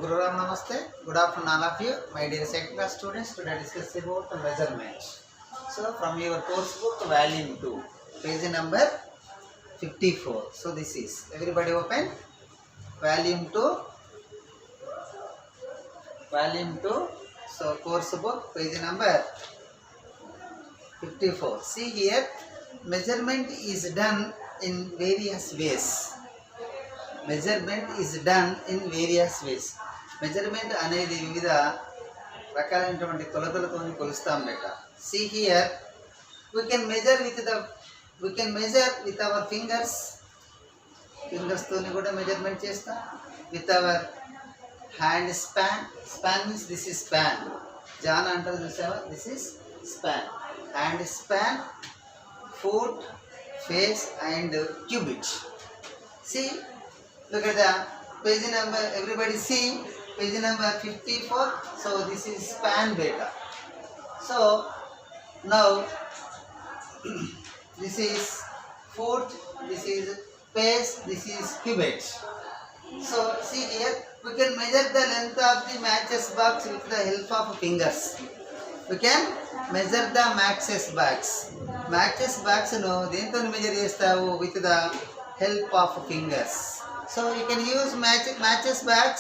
Gururam Namaste. Good afternoon all of you, my dear second class students. Today I discuss about the measurement. So from your course book volume 2, page number 54. So this is, everybody open, volume 2, so course book, page number 54. See here, measurement is done in various ways. Measurement అనేది వివిధ రకాలైనటువంటి కొలతలతో కొలుస్తాం బెట. See here, we can measure with our fingers తోని కూడా measurement చేస్తాం. With our hand span means this is span. జాన్ అంటారు చూసావా, this is span. Hand span, foot, pace and cubit. See, look at the page number, everybody see page number 54. So this is span beta. So now this is foot, this is face, this is cubit. So see here, we can measure the length of the matches box with the help of fingers. We can measure the matches box no dento measure chestavu with the help of fingers. So you can use matches box.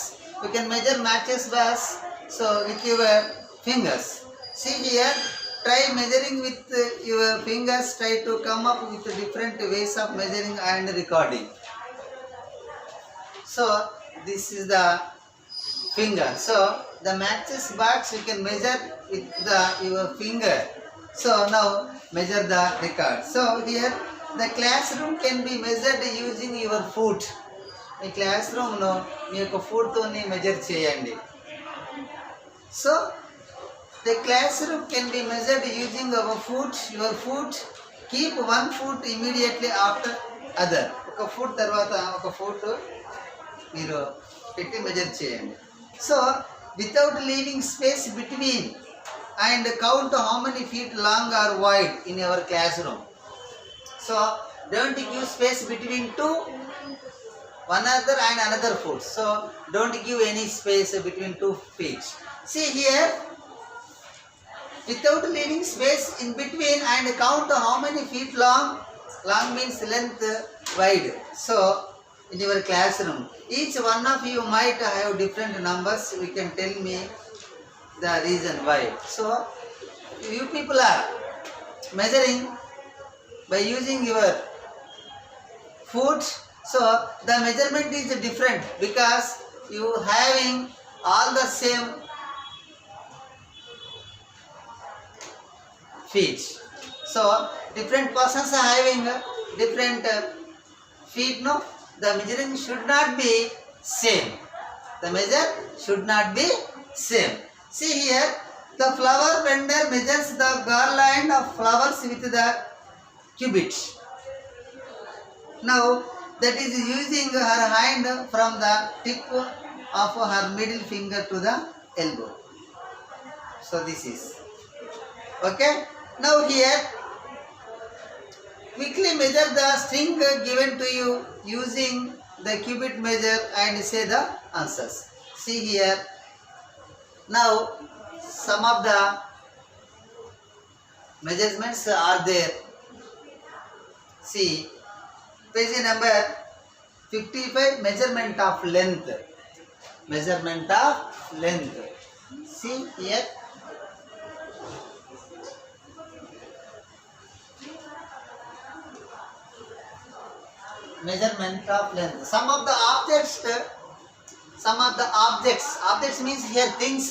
You can measure matches box so with your fingers. See here, try measuring with your fingers. Try to come up with different ways of measuring and recording. So this is the finger. So the matches box you can measure with your finger. So now measure the record. So here the classroom can be measured using your foot. మీ class రూమ్ను మీ యొక్క ఫుట్తోని measure చేయండి. So the classroom can be measured using our foot. Your foot, keep one foot immediately after other. ఒక foot తర్వాత ఒక foot మీరు పెట్టి మెజర్ చేయండి. So without leaving space between and count how many feet long or wide in your classroom. So don't give space between one another and another foot. So don't give any space between 2 feet. See here, without leaving space in between and count how many feet long. Long means length, wide. So in your classroom, each one of you might have different numbers. You can tell me the reason why. So you people are measuring by using your foot. So the measurement is different because you having all the same feet. So different persons are having different feet. No, the measuring should not be same. The measure should not be same. See here, the flower vendor measures the garland of flowers with the cubit. Now that is using her hand from the tip of her middle finger to the elbow. So this is okay. Now here, quickly measure the string given to you using the cubit measure and say the answers. See here, now some of the measurements are there. See page number 55, measurement of length. See here, measurement of length. Some of the objects means here things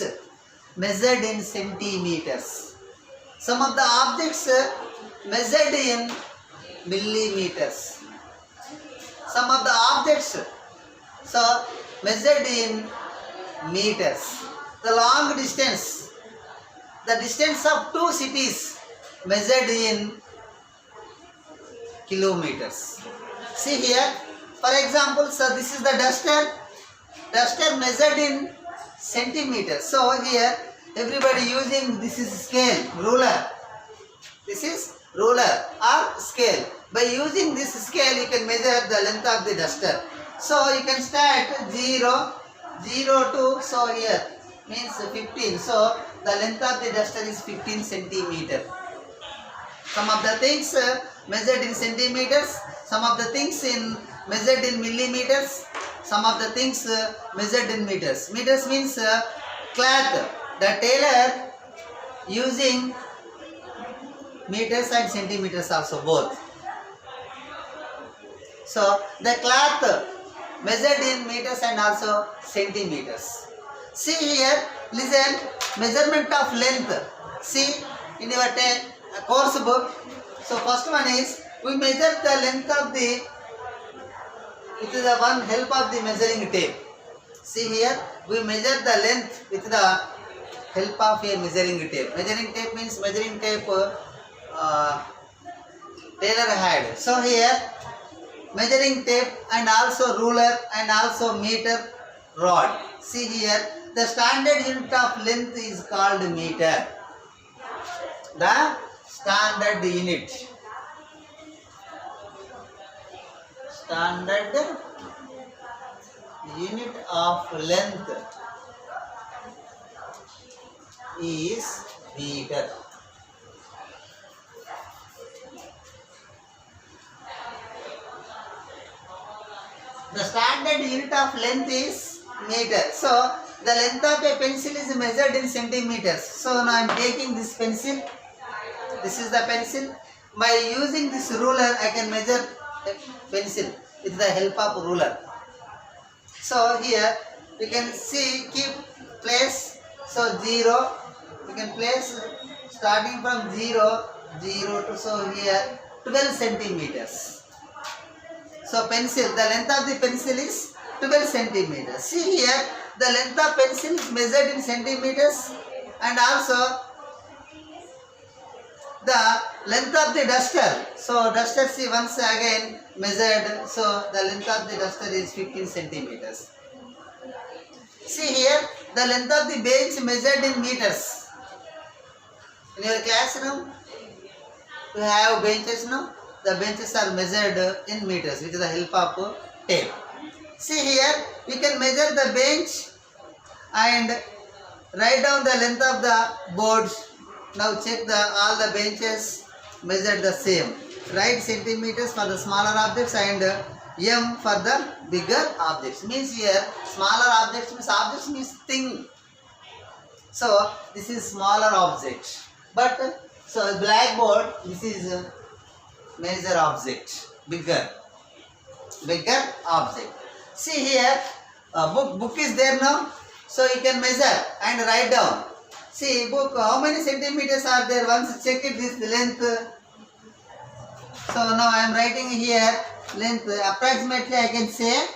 measured in centimeters. Some of the objects measured in millimeters. Some of the objects so measured in meters. The long distance, the distance of 2 cities measured in kilometers. See here, for example, so this is the duster measured in centimeters. So here everybody using this is scale, ruler. This is ruler or scale. By using this scale you can measure the length of the duster. So you can start 0, 0 to, so here means 15. So the length of the duster is 15 centimeter. Some of the things measured in centimeters, some of the things measured in millimeters, some of the things measured in meters. Meters means cloth. The tailor using meters and centimeters also both. So the cloth measured in meters and also centimeters. See here, listen, measurement of length. See in your course book. So first one is, we measure the length of the, with the one help of the measuring tape. See here, we measure the length with the help of a measuring tape. Measuring tape means measuring tape tailor had. So here, measuring tape and also ruler and also meter rod. See here, the standard unit of length is called meter. The standard unit. Standard unit of length is meter. The standard unit of length is meter. So the length of a pencil is measured in centimeters. So now I am taking this pencil. This is the pencil. By using this ruler, I can measure a pencil with the help of ruler. So here we can see, keep place. So 0. We can place starting from 0 to, so here 12 centimeters. So pencil, the length of the pencil is 12 centimeters. See here, the length of pencil is measured in centimeters, and also the length of the duster. So duster, see, once again measured. So the length of the duster is 15 centimeters. See here, the length of the bench measured in meters. In your classroom, you have benches now. The benches are measured in meters with the help of tape. See here, we can measure the bench and write down the length of the boards. Now check all the benches measured the same. Write centimeters for the smaller objects and m for the bigger objects. Means here smaller objects means thing. So this is smaller object. But so blackboard, this is major object, bigger object. See here, book is there now. So you can measure and write down. See book, how many centimeters are there? Once check it, this length. So now I am writing here length, approximately I can say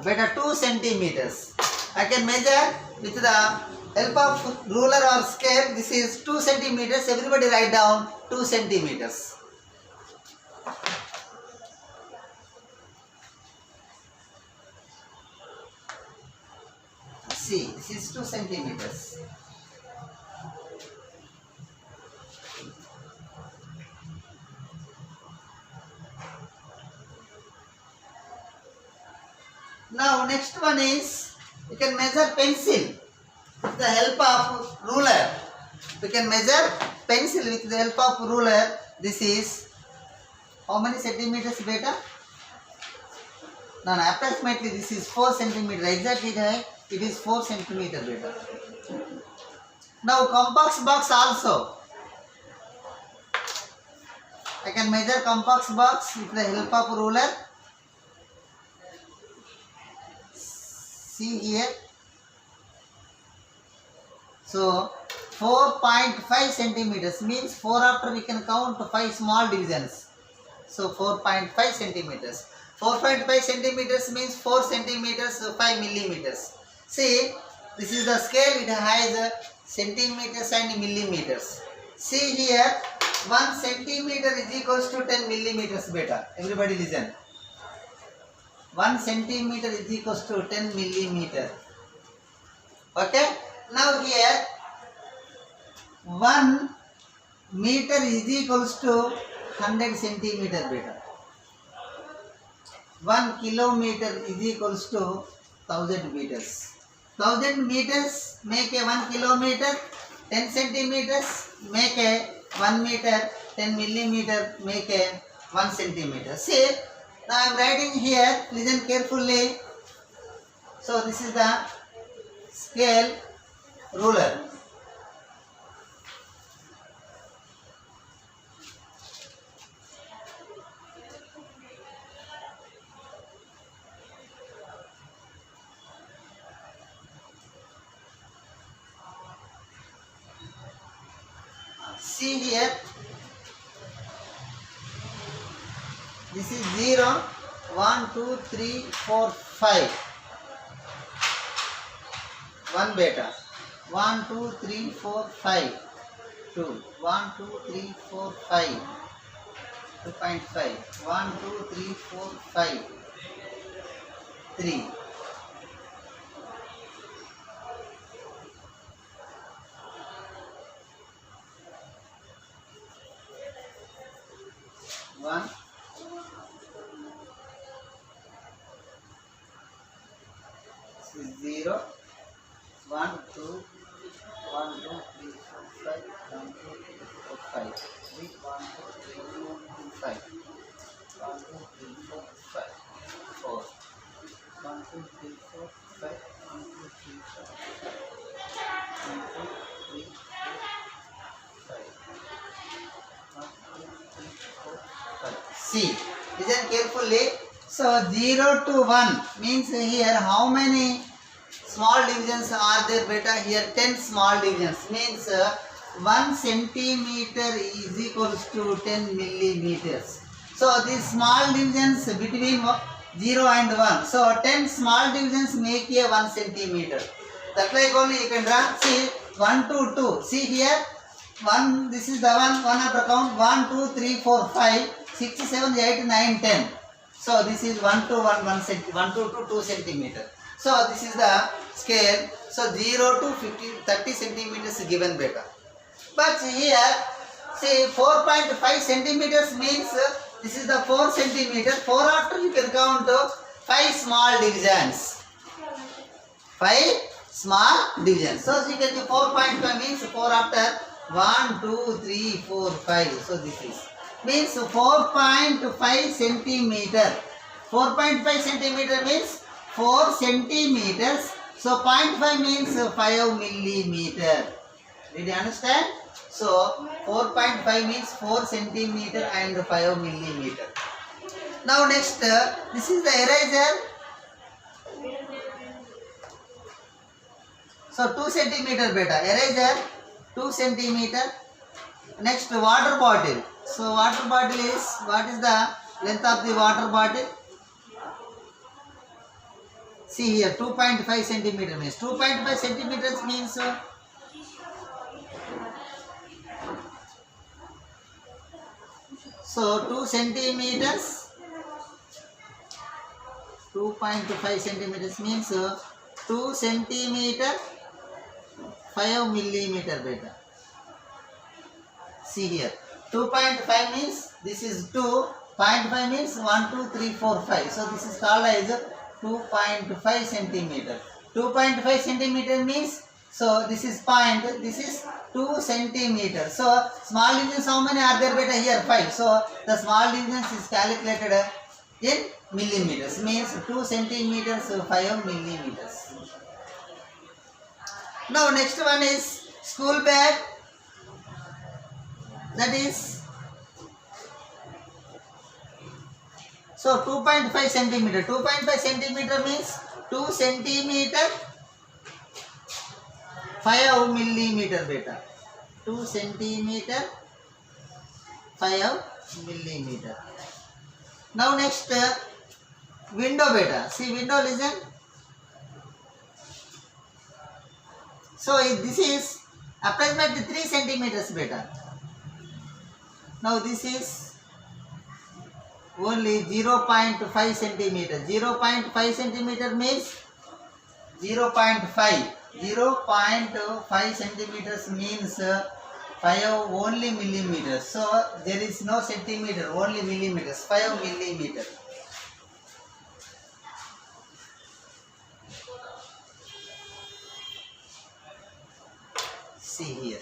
better 2 centimeters. I can measure with the help of ruler or scale. This is 2 centimeters. Everybody write down 2 centimeters. See, this is 2 centimeters. Now next one is, you can measure pencil with the help of ruler. We can measure pencil with the help of ruler. This is how many centimeters, beta? No, approximately this is 4 centimeters. Exactly, it is 4 centimeters, beta. Now compass box also. I can measure compass box with the help of ruler. See here. So 4.5 centimeters means 4 after we can count 5 small divisions. So 4.5 centimeters. 4.5 centimeters means 4 centimeters, 5 millimeters. See, this is the scale. It has centimeters and millimeters. See here, 1 centimeter is equals to 10 millimeters, beta. Everybody listen. 1 centimeter is equals to 10 millimeter. Okay. Now here 1 meter is equals to 100 centimeter beta. 1 kilometer is equals to 1000 meters. 1000 meters make a 1 kilometer. 10 centimeters make a 1 meter. 10 millimeter make a 1 centimeter. See, now I am writing here. Listen carefully. So this is the scale ruler. See here, this is 0, 1, 2, 3, 4, 5. 1 beta. 1, 2, 3, 4, 5. 2. 1, 2, 3, 4, 5. 2.5. 1, 2, 3, 4, 5. 3. 1. 0. 1, 2, 1, 2, 3, 4, 5. 1, 2, 3, 4, 5. 3, 1, 2, 3, 4, 5. 1, 2, 3, 4, 5. 4. 1, 2, 3, 4, 5. 1, 2, 3, 4, 5. 1, 2, 3, 4, 5. 1, 2, 3, 4, 5. See, listen carefully. So 0 to 1 means here how many small divisions are there beta? Here 10 small divisions means 1 centimeter is equals to 10 millimeters. So these small divisions between 0 and 1. So 10 small divisions make a 1 centimeter. That like only you can draw. See 1 to 2. See here 1. This is the one after count 1, 2, 3, 4, 5, 6, 7, 8, 9, 10. So this is 1 to 1, 1 to 2 centimeter. So this is the scale. So 0 to 30 centimeters given beta. But here, say 4.5 centimeters means this is the 4 centimeter. 4 after you can count 5 small divisions. 5 small divisions. So you can do 4.5 means 4 after 1, 2, 3, 4, 5. So this is means 4.5 centimeter. 4.5 centimeter means 4 centimeters. So 0.5 means 5 millimeter. Did you understand? So 4.5 means 4 centimeter and 5 millimeter. Now next, this is the eraser. So 2 centimeter beta. Eraser 2 centimeter. Next, water bottle. So water bottle is, what is the length of the water bottle? See here 2.5 centimeter means 2.5 centimeters means so 2 centimeters, 2.5 centimeters means 2 centimeter 5 millimeter beta. See here 2.5 means this is 2, 0.5 means 1, 2, 3, 4, 5. So this is called as 2.5 centimeter. 2.5 centimeter means, so this is point, this is 2 centimeter. So small divisions how many are there beta? Here 5. So the small divisions is calculated in millimeters, means 2 centimeters 5 millimeters. Now next one is school bag. That is, so 2.5 centimeter. 2.5 centimeter means 2 centimeter 5 millimeter beta. 2 centimeter 5 millimeter. Now next, window beta. See window, listen. So this is approximately 3 centimeters beta. Now this is only 0.5 centimeter. 0.5 centimeter means 0.5. 0.5 centimeters means 5 only millimeters. So there is no centimeter, only millimeters. 5 millimeter. See here.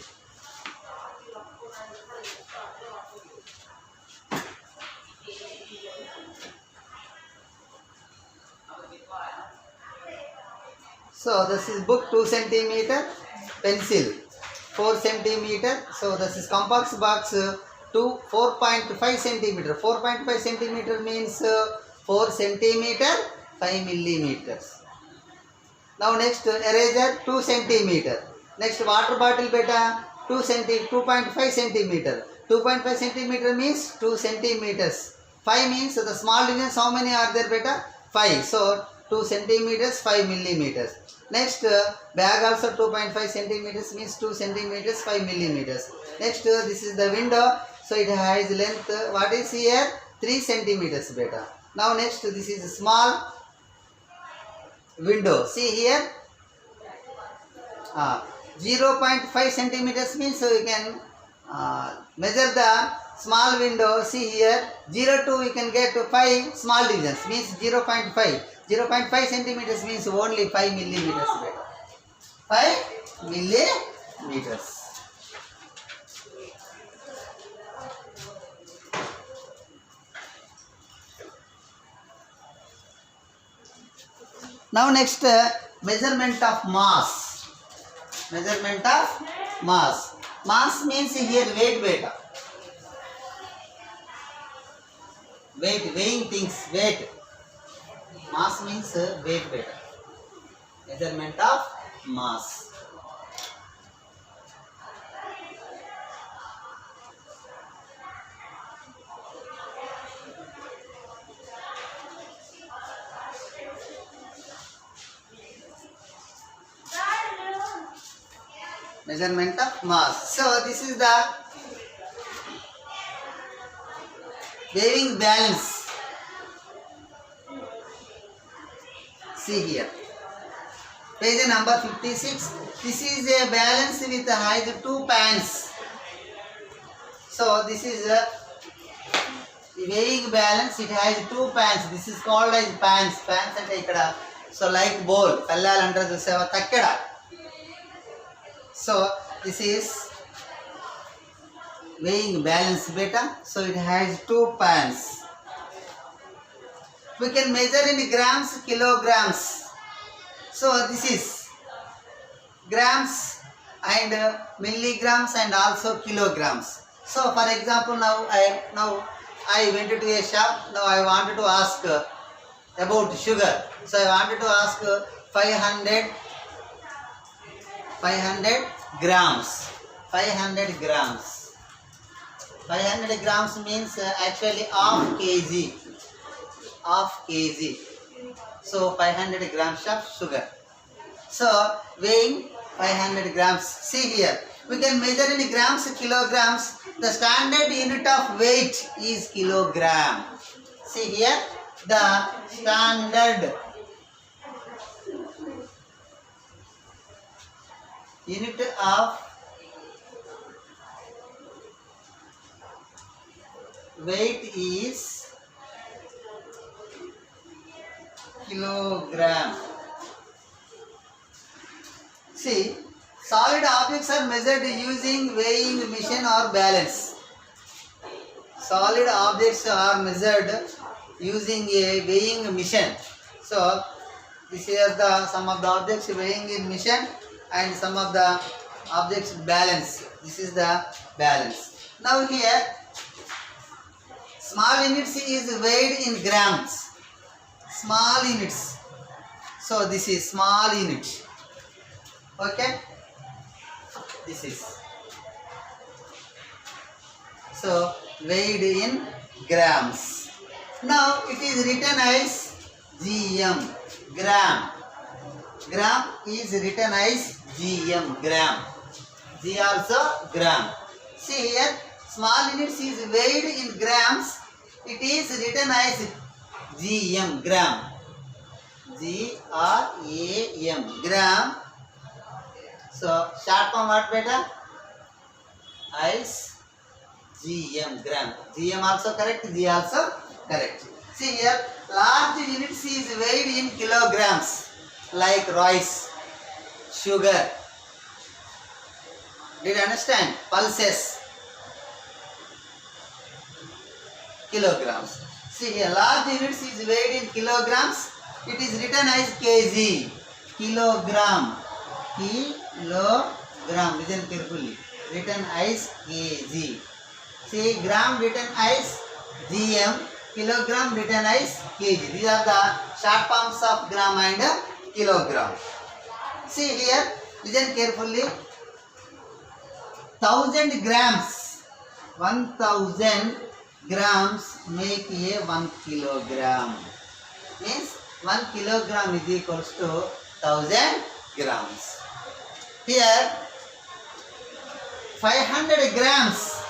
So this is book 2 centimeter, pencil 4 centimeter. So this is compass box 4.5 centimeter. 4.5 centimeter means 4 centimeter 5 millimeters. Now next eraser 2 centimeter. Next water bottle beta 2.5 centimeter. 2.5 centimeter means 2 centimeters. 5 means the small divisions how many are there beta? 5. So 2 centimeters 5 millimeters. Next bag also 2.5 centimeters means 2 centimeters 5 millimeters. Next this is the window. So it has length what is here? 3 centimeters beta. Now next this is a small window. See here 0.5 centimeters means you can measure the small window. See here 0 to you can get 5 small divisions means 0.5. 0.5 centimeters means only 5 millimeters. 5 millimeters. Now next measurement of mass. Measurement of mass. Mass means here weight beta. Weight, weighing things, weight. Mass means weight beta. Measurement of mass. Measurement of mass. So this is the weighing balance. See here. Page number 56. This is a balance with has 2 pans. So this is a weighing balance. It has 2 pans. This is called as pans. Pans ante ikkada. So like bowl. Kallal antaru chusava takkada. So this is weighing balance beta. So it has 2 pans. We can measure in grams, kilograms. So this is grams and milligrams and also kilograms. So for example, now I went to a shop. Now I wanted to ask about sugar. So I wanted to ask 500 grams. 500 grams. 500 grams means actually half kg. Half kg. So 500 grams of sugar. So weighing 500 grams. See here. We can measure in grams, kilograms. The standard unit of weight is kilogram. See here. The standard unit of weight is kilogram. See, solid objects are measured using weighing machine or balance. Solid objects are measured using a weighing machine. So, this is the some of the objects weighing in machine and some of the objects balance. This is the balance. Now here, small units is weighed in grams. Small units. So this is small unit. Okay. This is. So weighed in grams. Now it is written as GM. Gram. Gram is written as GM. Gram. G also gram. See here. Small units is weighed in grams. It is written as GM. Gram. GRAM. Gram. So short form what beta? ice gm gram. Gm also correct, G also correct. See here, large units is weighed in kilograms like rice, sugar. Did you understand? Pulses, kilograms. See here, large units is weighed in kilograms. It is written as kg. Kilogram. Kilogram. Listen carefully. Written as kg. See, gram written as gm. Kilogram written as kg. These are the short forms of gram and kilogram. See here. Listen carefully. 1000 grams. 1000 grams make a 1 kilogram. Means 1 kilogram is equals to 1000 grams. Here 500 grams.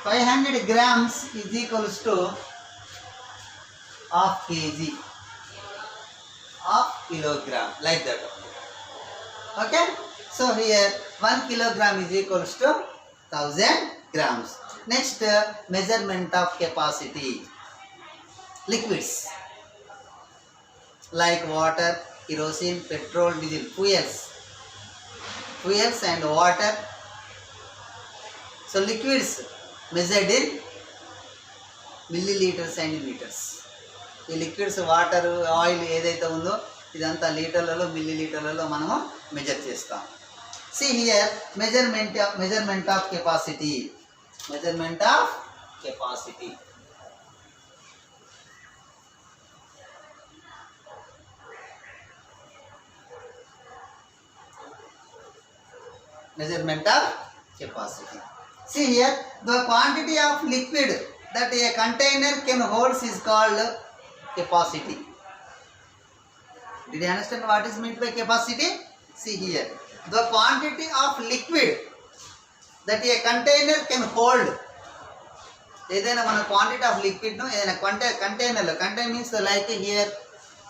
500 grams is equals to half kg. Half kilogram. Like that. Okay. So here 1 kilogram is equals to 1000 grams. Next, measurement of capacity. Liquids like water, kerosene, petrol, diesel, fuels and water. So liquids measured in milliliters and liters. ఈ liquids water oil ఏదైతే ఉందో ఇదంతా లీటర్లలో మిల్లీలీటర్లలో మనము measure చేస్తాం. See here, measurement of capacity. Measurement of capacity. Measurement of capacity. See here, the quantity of liquid that a container can hold is called capacity. Did you understand what is meant by capacity? See here, the quantity of liquid that a container can hold. ఏదైనా మన quantity of లిక్విడ్ను ఏదైనా కంటైనర్లో, container means like here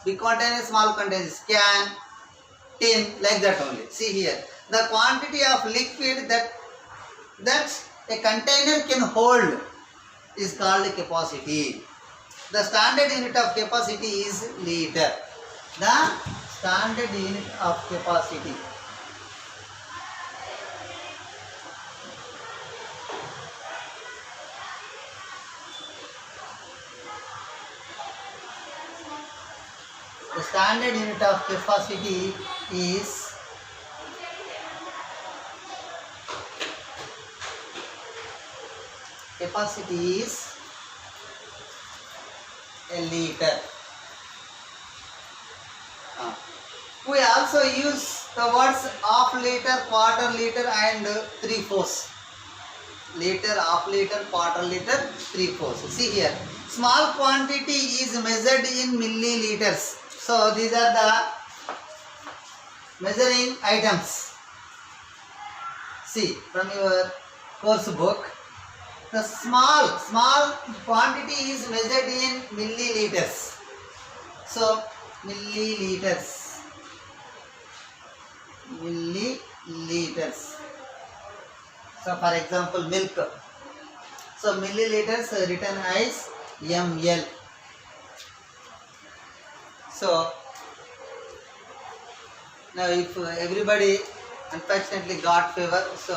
big container, small containers, can, tin, like that only. See here, the quantity of liquid that a container can hold is called capacity. The standard unit of capacity is liter. The standard unit of capacity. The standard unit of capacity is a liter. We also use the words half liter, quarter liter and 3/4. Liter, half liter, quarter liter, 3/4. See here, small quantity is measured in milliliters. So these are the measuring items. See from your course book, the small quantity is measured in milliliters. So milliliters. So for example, milk. So milliliters written as ml. So now if everybody unfortunately got fever, so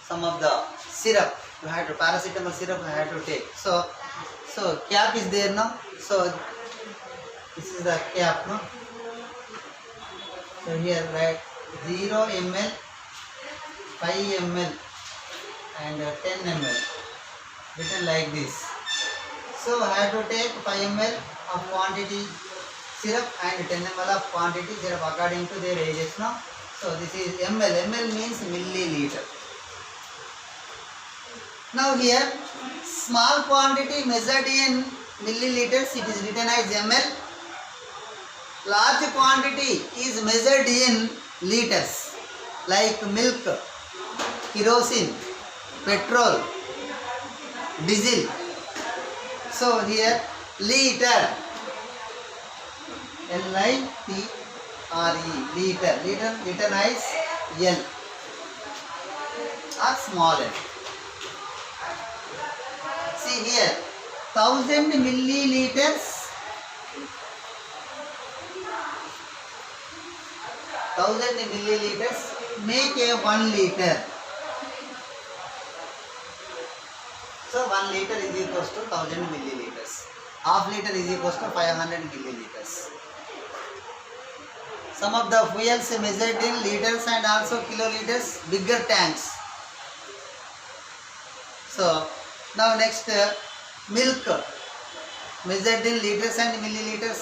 some of the syrup you had to, paracetamol syrup you had to take. So cap is there now. So this is the cap, no? So here write 0 ml, 5 ml and 10 ml written like this. So I have to take 5 ml of quantity syrup and 10 ml of quantity syrup according to their ages now. So this is ml. Ml means milliliter. Now here small quantity measured in milliliters, it is written as ml. Large quantity is measured in liters like milk, kerosene, petrol, diesel. So here liter, L-I-T-R-E, liter is L. or small n. See here, 1000 milliliters. 1000 milliliters make a 1 liter. So 1 liter is equals to 1000 milliliters. Half liter is equals to 500 milliliters. Some of the fuels measured in liters and also kiloliters, bigger tanks. So now next, milk measured in liters and milliliters.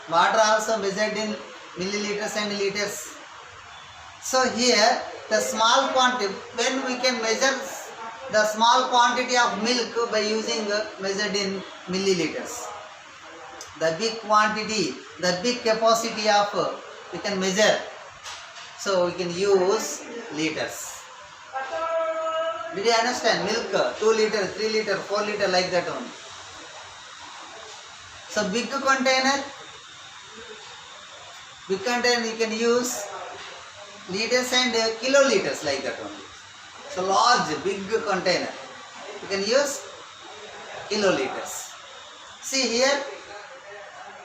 Water also measured in milliliters and liters. So here the small quantity, when we can measure the small quantity of milk by using measured in milliliters. The big quantity, the big capacity of we can measure. So we can use liters. Did you understand? Milk 2 liter, 3 liter, 4 liter, like that one. So big container you can use liters and kiloliters, like that one. So large, big container, you can use kiloliters. See here,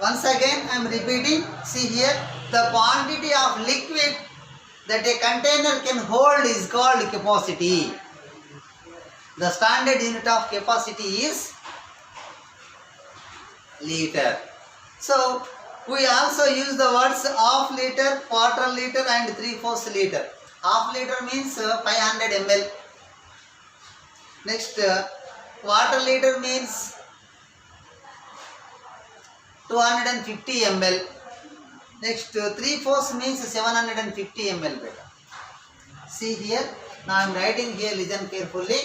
once again I am repeating. See here, the quantity of liquid that a container can hold is called capacity. The standard unit of capacity is liter. So we also use the words half liter, quarter liter and 3/4 liter. Half liter means 500 ml. Next, quarter liter means 250 ml. Next, 3/4 means 750 ml. See here, now I am writing here, listen carefully.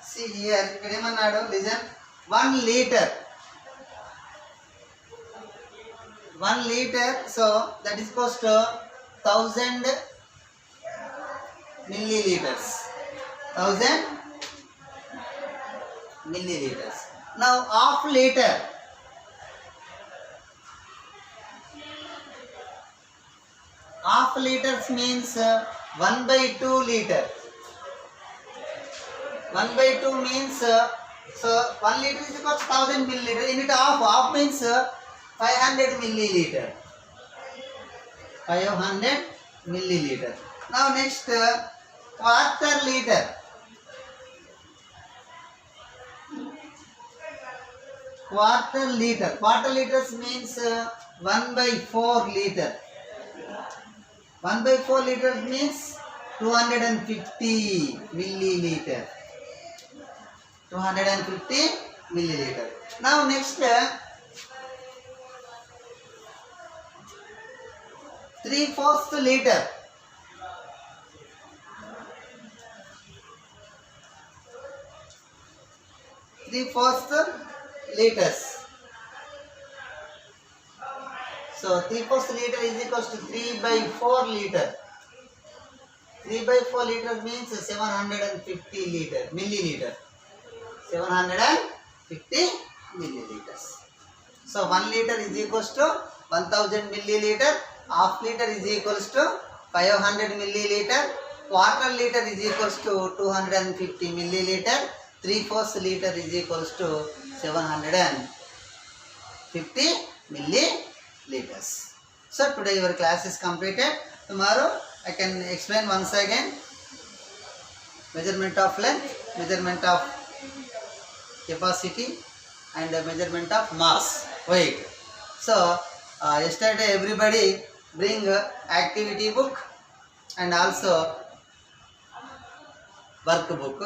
See here, listen. 1 liter. 1 liter, so that is equals to 1000 milliliters. 1000 milliliters. Now half liter. Half liters means 1/2 liter. 1/2 means so 1 liter is equal to 1000 milliliter. In it half means 500 milliliter. 500 milliliter. Now next, quarter liter. Quarter liter. Quarter liters means 1/4 liter. 1/4 liter means 250 milliliter. 250 milliliter. Now next, 3/4 liter. 3/4 liters. So 3/4 liter is equals to 3/4 liter. 3/4 liter means 750 milliliter. 750 milliliters. So 1 liter is equals to 1000 milliliter. Half liter is equals to 500 milliliter. Quarter liter is equals to 250 milliliter. 3/4 liter is equals to 750 milliliters. So today your class is completed. Tomorrow I can explain once again measurement of length, measurement of capacity and measurement of mass, weight. So yesterday everybody bring activity book and also workbook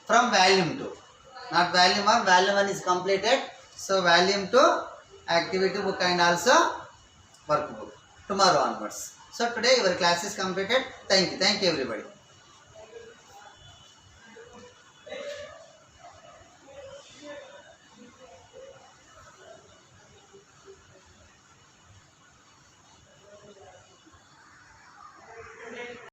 from volume 2. Not volume 1, volume 1 is completed. So volume 2 activity book and also workbook tomorrow onwards. So today your class is completed. Thank you everybody.